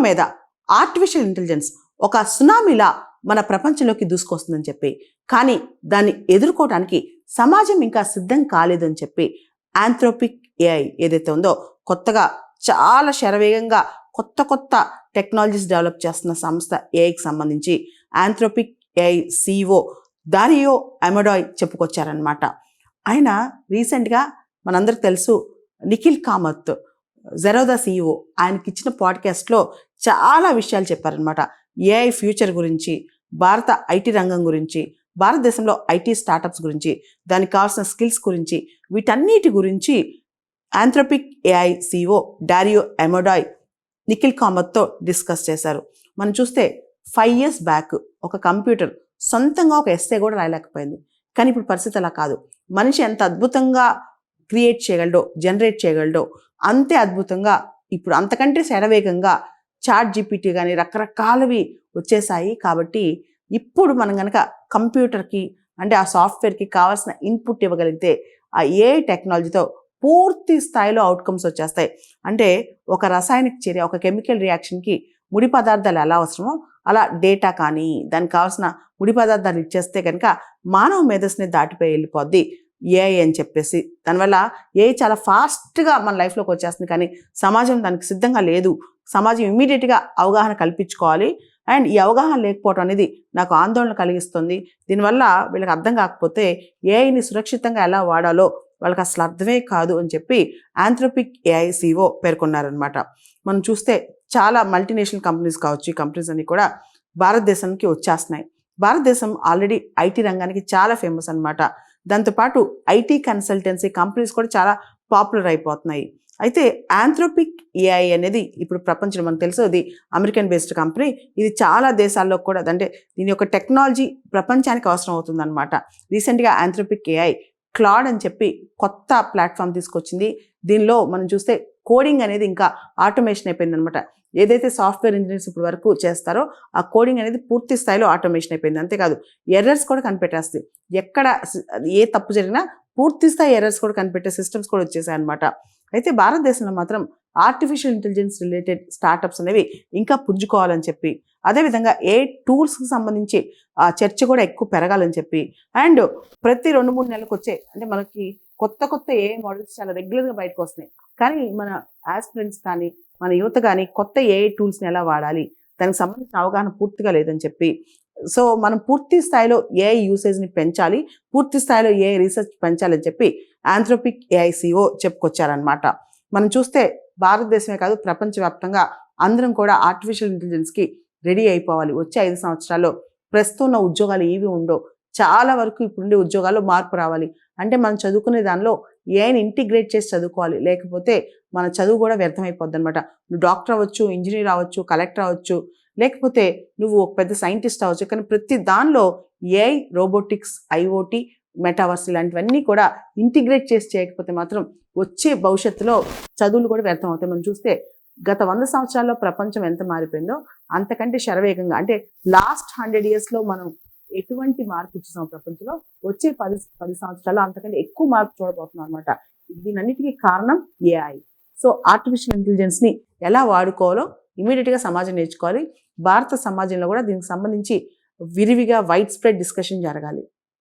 మీద artificial intelligence ఒక సునామీలా మన ప్రపంచంలోకి దూసుకొస్తుందని చెప్పి, కానీ దాన్ని ఎదుర్కోవడానికి సమాజం ఇంకా సిద్ధం కాలేదని చెప్పి ఆంథ్రోపిక్ ఏఐ ఏదైతే ఉందో కొత్తగా చాలా శరవేగంగా కొత్త టెక్నాలజీస్ డెవలప్ చేస్తున్న సంస్థ ఏఐకి సంబంధించి ఆంథ్రోపిక్ ఏఐ CEO దారియో అమోడాయ్ చెప్పుకొచ్చారనమాట. ఆయన రీసెంట్గా మనందరికి తెలుసు నిఖిల్ కామత్ జెరోదా CEO ఆయనకి ఇచ్చిన పాడ్కాస్ట్లో చాలా విషయాలు చెప్పారనమాట. ఏఐ ఫ్యూచర్ గురించి, భారత ఐటీ రంగం గురించి, భారతదేశంలో ఐటీ స్టార్టప్స్ గురించి, దానికి కావాల్సిన స్కిల్స్ గురించి, వీటన్నిటి గురించి Anthropic AI CEO Dario Amodei Nikhil కామత్తో డిస్కస్ చేశారు. మనం చూస్తే 5 years బ్యాక్ ఒక కంప్యూటర్ సొంతంగా ఒక ఎస్సే కూడా రాయలేకపోయింది. కానీ ఇప్పుడు పరిస్థితి అలా కాదు. మనిషి ఎంత అద్భుతంగా క్రియేట్ చేయగలడో, జనరేట్ చేయగలడో అంతే అద్భుతంగా ఇప్పుడు అంతకంటే శరవేగంగా ChatGPT కానీ రకరకాలవి వచ్చేసాయి. కాబట్టి ఇప్పుడు మనం కనుక కంప్యూటర్కి అంటే ఆ సాఫ్ట్వేర్కి కావాల్సిన ఇన్పుట్ ఇవ్వగలిగితే ఆ ఏఐ టెక్నాలజీతో పూర్తి స్థాయిలో అవుట్కమ్స్ వచ్చేస్తాయి. అంటే ఒక రసాయనిక చర్య, ఒక కెమికల్ రియాక్షన్కి ముడి పదార్థాలు ఎలా అవసరమో అలా డేటా కానీ దానికి కావాల్సిన ముడి పదార్థాలు ఇచ్చేస్తే కనుక మానవ మేధస్సుని దాటిపోయి వెళ్ళిపోద్ది ఏఐ అని చెప్పేసి. దానివల్ల ఏఐ చాలా ఫాస్ట్గా మన లైఫ్లోకి వచ్చేస్తుంది, కానీ సమాజం దానికి సిద్ధంగా లేదు. సమాజం ఇమ్మీడియట్గా అవగాహన కల్పించుకోవాలి. అండ్ ఈ అవగాహన లేకపోవడం అనేది నాకు ఆందోళన కలిగిస్తుంది. దీనివల్ల వీళ్ళకి అర్థం కాకపోతే ఏఐని సురక్షితంగా ఎలా వాడాలో వాళ్ళకి అసలు అర్థమే కాదు అని చెప్పి ఆంథ్రోపిక్ ఏఐ CEO పేర్కొన్నారనమాట. మనం చూస్తే చాలా మల్టీనేషనల్ కంపెనీస్ కావచ్చు, ఈ కంపెనీస్ అన్ని కూడా భారతదేశానికి వచ్చేస్తున్నాయి. భారతదేశం ఆల్రెడీ ఐటీ రంగానికి చాలా ఫేమస్ అనమాట. దాంతోపాటు ఐటీ కన్సల్టెన్సీ కంపెనీస్ కూడా చాలా పాపులర్ అయిపోతున్నాయి. అయితే ఆంథ్రోపిక్ ఏఐ అనేది ఇప్పుడు ప్రపంచంలో మనకు తెలుసు ఇది అమెరికన్ బేస్డ్ కంపెనీ. ఇది చాలా దేశాల్లో కూడా అంటే దీని యొక్క టెక్నాలజీ ప్రపంచానికి అవసరం అవుతుందన్నమాట. రీసెంట్గా ఆంథ్రోపిక్ ఏఐ క్లాడ్ అని చెప్పి కొత్త ప్లాట్ఫామ్ తీసుకొచ్చింది. దీనిలో మనం చూస్తే కోడింగ్ అనేది ఇంకా ఆటోమేషన్ అయిపోయింది అనమాట. ఏదైతే సాఫ్ట్వేర్ ఇంజనీర్స్ ఇప్పుడు వరకు చేస్తారో ఆ కోడింగ్ అనేది పూర్తి స్థాయిలో ఆటోమేషన్ అయిపోయింది. అంతేకాదు ఎర్రర్స్ కూడా కనిపెట్టేస్తుంది. ఎక్కడ ఏ తప్పు జరిగినా పూర్తి స్థాయి ఎర్రర్స్ కూడా కనిపెట్టే సిస్టమ్స్ కూడా వచ్చేసాయి అనమాట. అయితే భారతదేశంలో మాత్రం ఆర్టిఫిషియల్ ఇంటెలిజెన్స్ రిలేటెడ్ స్టార్టప్స్ అనేవి ఇంకా పుంజుకోవాలని చెప్పి, అదేవిధంగా ఏ టూల్స్కి సంబంధించి చర్చ కూడా ఎక్కువ పెరగాలని చెప్పి, అండ్ ప్రతి 2-3 నెలలకు వచ్చే అంటే మనకి కొత్త ఏ మోడల్స్ చాలా రెగ్యులర్గా బయటకు వస్తున్నాయి. కానీ మన ఆస్పిరెంట్స్ కానీ మన యువత కానీ కొత్త ఏ టూల్స్ని ఎలా వాడాలి దానికి సంబంధించిన అవగాహన పూర్తిగా లేదని చెప్పి, సో మనం పూర్తి స్థాయిలో ఏఐ యూసేజ్ని పెంచాలి, పూర్తి స్థాయిలో ఏఐ రీసెర్చ్ పెంచాలని చెప్పి ఆంథ్రోపిక్ ఏఐ CEO చెప్పుకొచ్చారనమాట. మనం చూస్తే భారతదేశమే కాదు ప్రపంచవ్యాప్తంగా అందరం కూడా ఆర్టిఫిషియల్ ఇంటెలిజెన్స్కి రెడీ అయిపోవాలి. వచ్చే 5 సంవత్సరాల్లో ప్రస్తుతం ఉన్న ఉద్యోగాలు ఏవి ఉండవు, చాలా వరకు ఇప్పుడుండే ఉద్యోగాల్లో మార్పు రావాలి. అంటే మనం చదువుకునే దానిలో ఏఐని ఇంటిగ్రేట్ చేసి చదువుకోవాలి, లేకపోతే మన చదువు కూడా వ్యర్థమైపోద్ది అనమాట. నువ్వు డాక్టర్ అవ్వచ్చు, ఇంజనీర్ అవ్వచ్చు, కలెక్టర్ అవ్వచ్చు, లేకపోతే నువ్వు ఒక పెద్ద సైంటిస్ట్ అవ్వచ్చు, కానీ ప్రతి దానిలో ఏఐ, రోబోటిక్స్, IoT, మెటావర్స్ ఇలాంటివన్నీ కూడా ఇంటిగ్రేట్ చేసి చేయకపోతే మాత్రం వచ్చే భవిష్యత్తులో చదువులు కూడా వ్యర్థం అవుతాయి. మనం చూస్తే గత 100 సంవత్సరాల్లో ప్రపంచం ఎంత మారిపోయిందో అంతకంటే శరవేగంగా అంటే లాస్ట్ 100 yearsలో మనం ఎటువంటి మార్పు చూసాం ప్రపంచంలో, వచ్చే 10 సంవత్సరాల్లో అంతకంటే ఎక్కువ మార్పు చూడబోతున్నాం అనమాట. దీనన్నిటికీ కారణం ఏఐ. సో ఆర్టిఫిషియల్ ఇంటెలిజెన్స్ని ఎలా వాడుకోవాలో ఇమీడియట్గా సమాజం నేర్చుకోవాలి. భారత సమాజంలో కూడా దీనికి సంబంధించి విరివిగా వైడ్ స్ప్రెడ్ డిస్కషన్ జరగాలి.